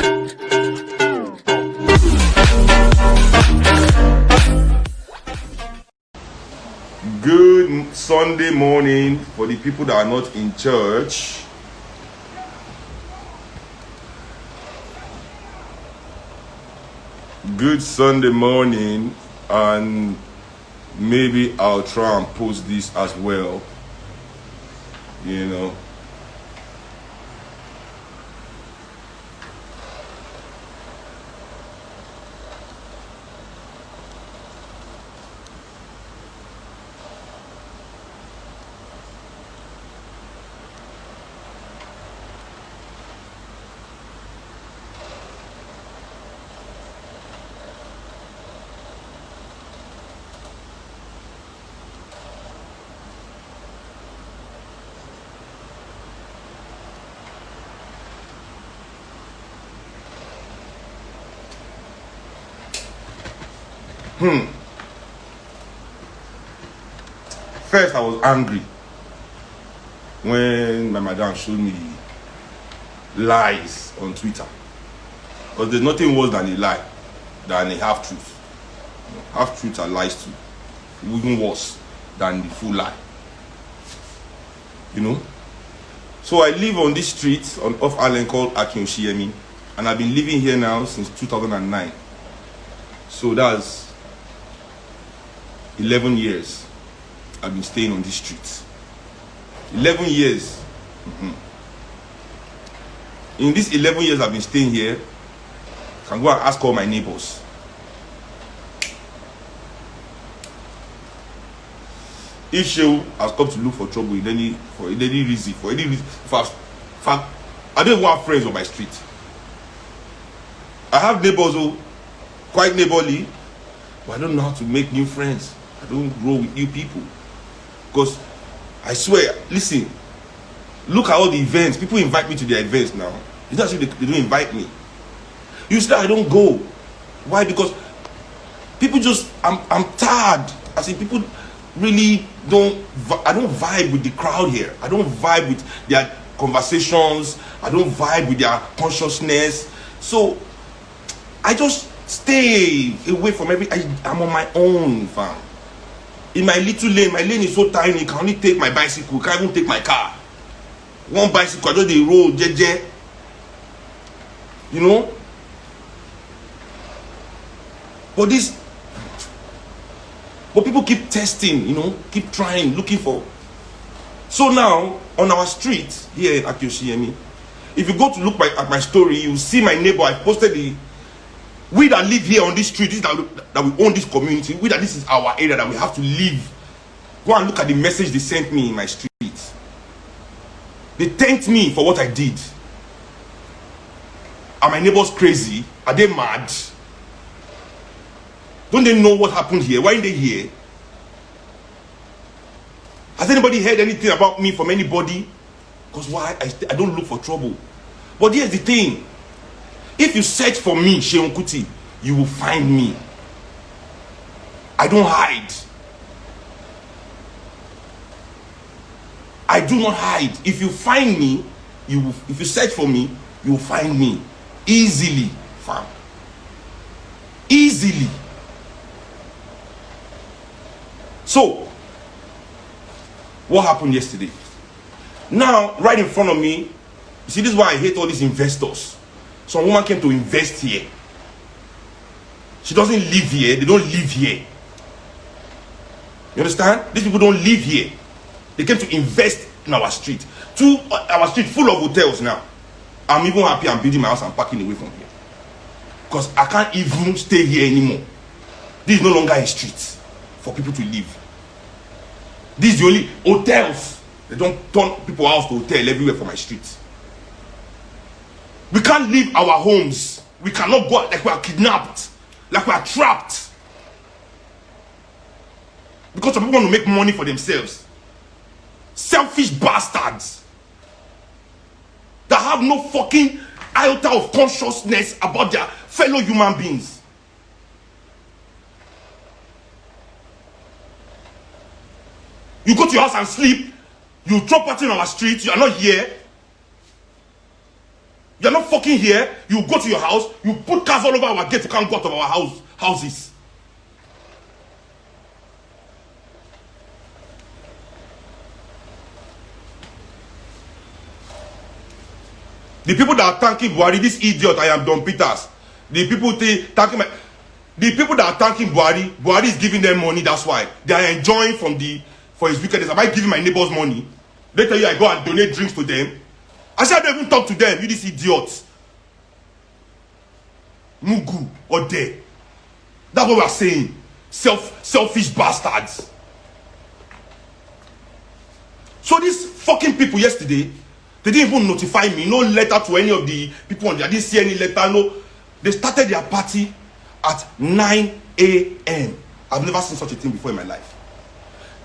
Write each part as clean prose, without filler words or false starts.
Good Sunday morning for the people that are not in church. Good Sunday morning, and maybe I'll try and post this as well, you know. First, I was angry when my madam showed me lies on Twitter. Because there's nothing worse than a lie, than a half-truth. Half-truths are lies too. Even worse than the full lie. You know? So I live on this street off Allen called Akinyoshiemi, and I've been living here now since 2009. So that's 11 years I've been staying on this street. 11 years. In these 11 years I've been staying here, I can go and ask all my neighbors. If she has come to look for trouble in any reason, I don't even have friends on my street. I have neighbors who quite neighborly, but I don't know how to make new friends. I don't grow with new people. Because I swear, listen, look at all the events. People invite me to their events now. It's not as if they don't invite me. You see, I don't go. Why? Because people just, I'm tired. I see people really I don't vibe with the crowd here. I don't vibe with their conversations. I don't vibe with their consciousness. So I just stay away from I'm on my own, fam. In my little lane, my lane is so tiny, I can only take my bicycle, I can't even take my car. One bicycle, I just the road, jeje. You know? But people keep testing, you know, keep trying, looking for. So now, on our street here in Akinyoshiemi, if you go to look at my story, you see my neighbor. I posted we that live here on this street, that we own this community, this is our area that we have to live. Go and look at the message they sent me in my street. They thanked me for what I did. Are my neighbors crazy? Are they mad? Don't they know what happened here? Why aren't they here? Has anybody heard anything about me from anybody? Because why? I don't look for trouble. But here's the thing. If you search for me, Seun Kuti, you will find me. I don't hide. I do not hide. If you find me, if you search for me, you will find me. Easily, fam. Easily. So, what happened yesterday? Now, right in front of me, you see, this is why I hate all these investors. Some woman came to invest here. She doesn't live here. They don't live here. You understand? These people don't live here. They came to invest in our street. Our street full of hotels now. I'm even happy I'm building my house and parking away from here. Because I can't even stay here anymore. This is no longer a street for people to live. This is the only hotels. They don't turn people out to hotel everywhere for my street. We can't leave our homes. We cannot go like we are kidnapped, like we are trapped. Because some people want to make money for themselves. Selfish bastards that have no fucking iota of consciousness about their fellow human beings. You go to your house and sleep. You throw party on our street. You are not here. You're not fucking here. You go to your house. You put cars all over our gate. You can't go out of our houses. The people that are thanking Buhari, this idiot, I am Don Peters. The people thanking the people that are thanking Buhari, Buhari is giving them money. That's why they are enjoying for his wickedness. Am I giving my neighbors money? They tell you I go and donate drinks to them. I said I don't even talk to them. You this idiot. Mugu or there. That's what we are saying. Selfish bastards. So these fucking people yesterday, they didn't even notify me. No letter to any of the people on there. I didn't see any letter. No. They started their party at 9 a.m. I've never seen such a thing before in my life.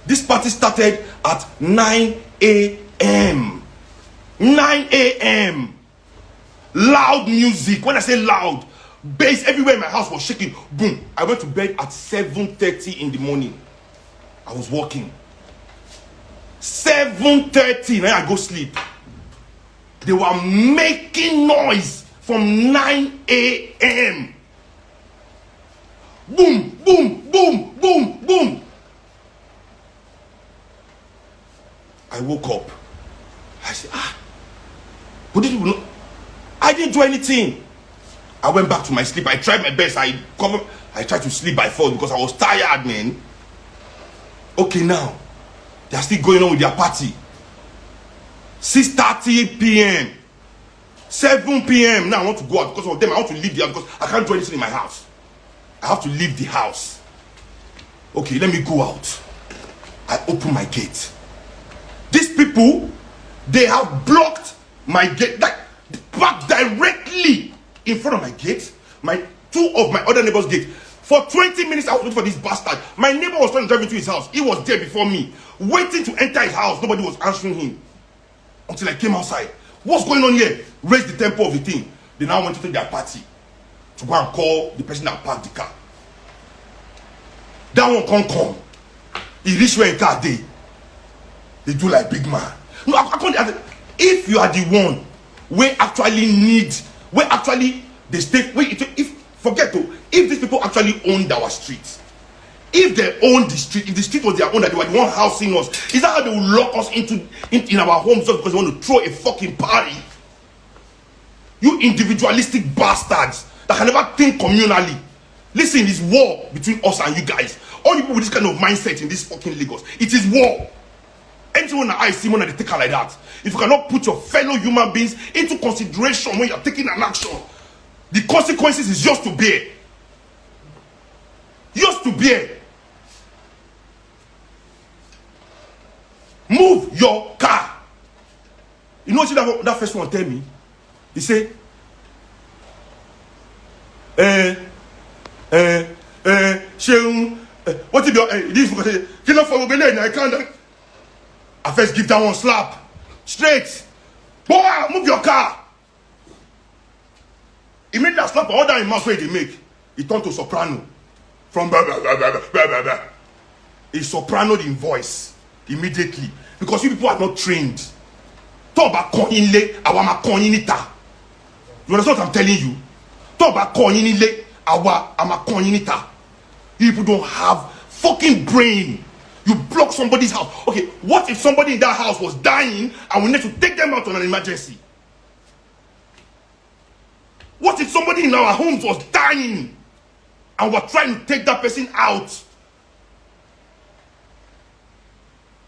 This party started at 9 a.m. 9 a.m. Loud music. When I say loud, bass everywhere in my house was shaking. Boom. I went to bed at 7:30 in the morning. I was working. 7:30. Now I go sleep. They were making noise from 9 a.m. Boom, boom, boom, boom, boom. I woke up. I said, but these people, I didn't do anything. I went back to my sleep. I tried my best. I tried to sleep by 4 because I was tired, man. Okay, now they are still going on with their party. 6:30 p.m. 7 p.m. Now I want to go out because of them. I want to leave the house because I can't do anything in my house. I have to leave the house. Okay, let me go out. I open my gate. These people, they have blocked my gate, like back directly in front of my gate. Two of my other neighbors' gate. For 20 minutes, I was waiting for this bastard. My neighbor was trying to drive into his house. He was there before me, waiting to enter his house. Nobody was answering him until I came outside. What's going on here? Raise the tempo of the thing. They now went to take their party to go and call the person that parked the car. That one can't come. He reached where a car day. They do like big man. No, I can't. If you are the one where actually needs, where actually the state, if these people actually owned our streets, if they owned the street, if the street was their own, that they were the one housing us, is that how they will lock us in our homes just because they want to throw a fucking party? You individualistic bastards that can never think communally. Listen, it's war between us and you guys. All you people with this kind of mindset in this fucking Lagos, it is war. Anyone that I see when they take her like that, if you cannot put your fellow human beings into consideration when you're taking an action, the consequences is yours to bear. Yours to bear. Move your car. You know what that first one tell me? He say, what if this kill up for I can't. I first give that one slap. Straight. Boy, move your car. He made that slap all that in mouth where they make. He turned to soprano. From blah, blah, blah, blah, blah, blah, blah. He sopranoed in voice immediately. Because you people are not trained. Talk about koinle, awama koinita. You understand what I'm telling you? Talk about koinle, awama koinita. You people don't have fucking brain. You block somebody's house. Okay, what if somebody in that house was dying and we need to take them out on an emergency? What if somebody in our homes was dying and we're trying to take that person out?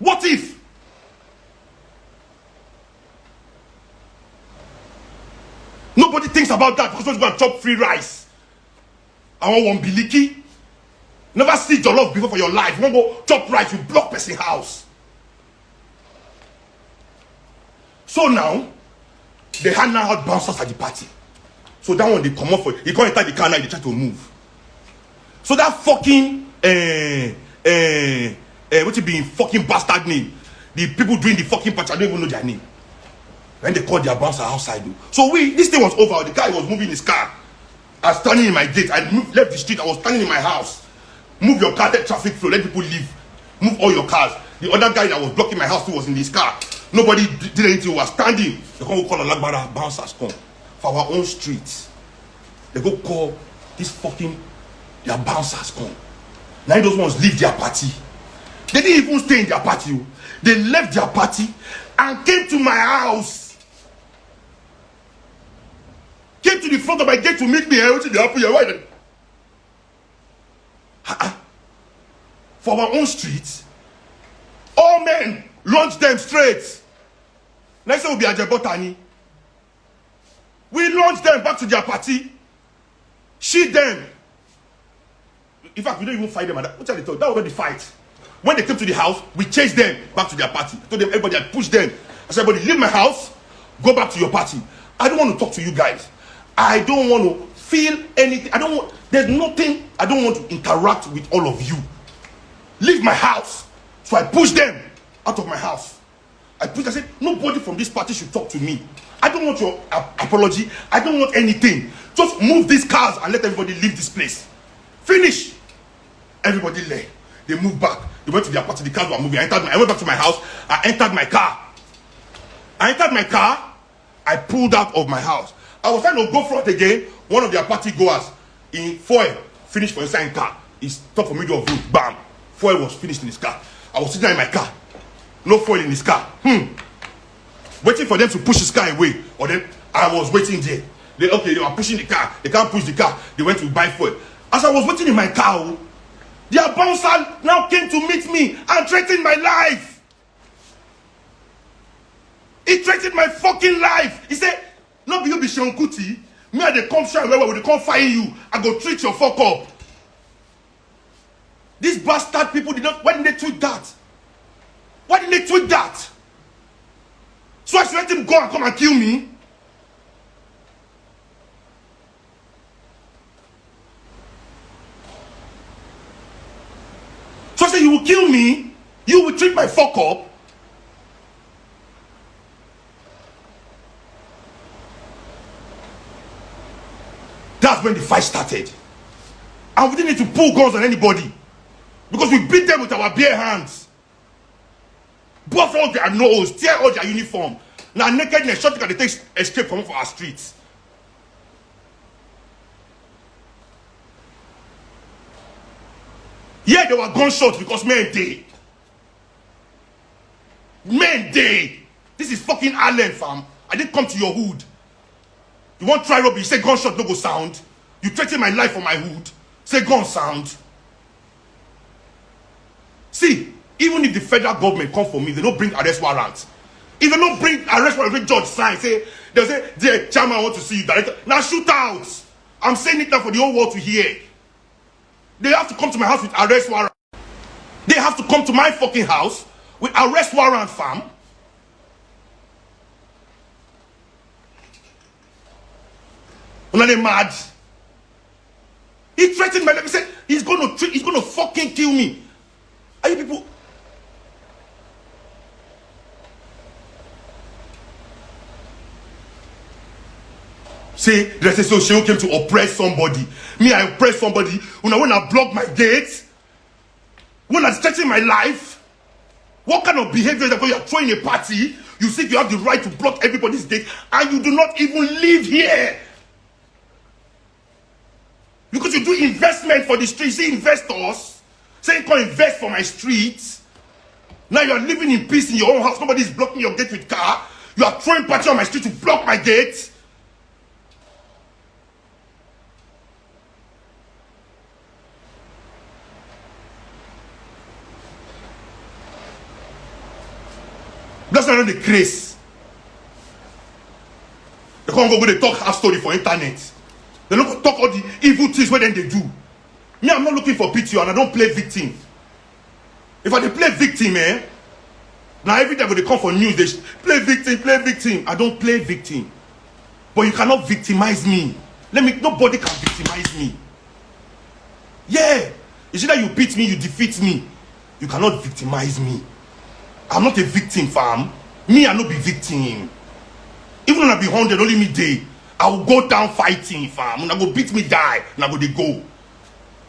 What if? Nobody thinks about that because we're going to chop free rice. I want one biliki. Never see your love before for your life. You won't go chop rice, you block person house. So now, they had now had bouncers at the party. So that one they come up for it. He can't enter the car now, they try to move. So that fucking what it be fucking bastard name. The people doing the fucking party, I don't even know their name. When they called their bouncer outside. So this thing was over. The guy was moving his car. I was standing in my gate. I left the street. I was standing in my house. Move your car, let traffic flow, let people leave. Move all your cars. The other guy that was blocking my house too was in his car. Nobody did anything, was standing. They come call a Lagbara, bouncers come. for our own street. They go call this fucking their bouncers come. Now those ones leave their party. They didn't even stay in their party. They left their party and came to my house. Came to the front of my gate to meet me. For our own street, all men launch them straight. Next time will be Ajebotani. We launch them back to their party. Shoot them. In fact, we don't even fight them. What are they talking? That was not the fight. When they came to the house, we chased them back to their party. I told them, everybody, I pushed them. I said, everybody, leave my house, go back to your party. I don't want to talk to you guys. I don't want to feel anything. There's nothing. I don't want to interact with all of you. Leave my house. So I pushed them out of my house. I said, nobody from this party should talk to me. I don't want your apology. I don't want anything. Just move these cars and let everybody leave this place. Finish. Everybody left. They moved back. They went to their party. The cars were moving. I went back to my house. I entered my car. I pulled out of my house. I was trying to go front again. One of their party goers in foil finished for inside car. He stopped for middle of road. Bam. Foil was finished in his car. I was sitting in my car. No foil in his car. Waiting for them to push his car away. Or then I was waiting there. They were pushing the car. They can't push the car. They went to buy foil. As I was waiting in my car, their bouncer now came to meet me and threatened my life. He threatened my fucking life. He said, "No, you be Seun Kuti. Me and they come shine where they come fire you. I go treat your fuck up." These bastard people did not. Why didn't they tweet that? Why didn't they tweet that? So I should let him go and come and kill me? So I said, you will kill me? You will treat my fuck up? That's when the fight started. And we didn't need to pull guns on anybody. Because we beat them with our bare hands. Bust all their nose, tear all their uniform. Now nakedness, shot they take escape from our streets. Yeah, they were gunshots because men day. Men day. This is fucking Ireland, fam. I didn't come to your hood. You want try robbery? You say gunshot no go sound. You threaten my life for my hood. Say gun sound. See, even if the federal government come for me, they don't bring arrest warrants. If they don't bring arrest warrant, judge sign, they'll say, "Dear chairman, I want to see you, director." Now shoot out. I'm saying it now for the whole world to hear. They have to come to my house with arrest warrant. They have to come to my fucking house with arrest warrant, fam. When are they mad? He threatened my life. He said he's gonna fucking kill me. Are you people? Say the association came to oppress somebody. Me, I oppress somebody. When I block my gates, when I threaten my life, what kind of behavior is that? When you are throwing a party, you think you have the right to block everybody's gate, and you do not even live here. Because you do investment for the street. See, investors say, "Come invest for my streets." Now you are living in peace in your own house. Nobody is blocking your gate with car. You are throwing party on my street to block my gate. That's not the craze. They can't go they talk half story for internet. They don't talk all the evil things where then they do. Me, I'm not looking for pity and I don't play victim. If I play victim, now every time when they come for news, they play victim, play victim. I don't play victim. But you cannot victimize me. Nobody can victimize me. Yeah. It's either you beat me, you defeat me. You cannot victimize me. I'm not a victim, fam. Me, I not be victim. Even when I be 100, only me day. I will go down fighting, fam. When I go beat me, die. And I go they go.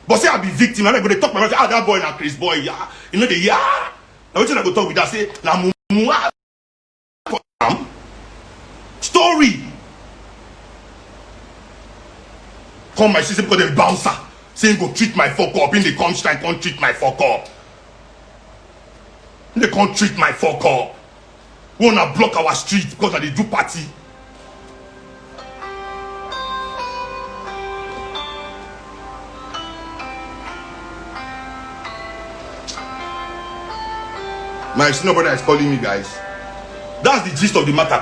But say I be victim, and I go they talk my mouth. That boy na Chris boy, yeah. You know the yeah. Now what I go talk with that say na mumu. Story. come my street because they bouncer. Saying go treat my fuck up. In the come shrine, can't treat my fuck up. They can't treat my fuck up. We wanna block our street because they do party. My senior brother is calling me, guys. That's the gist of the matter.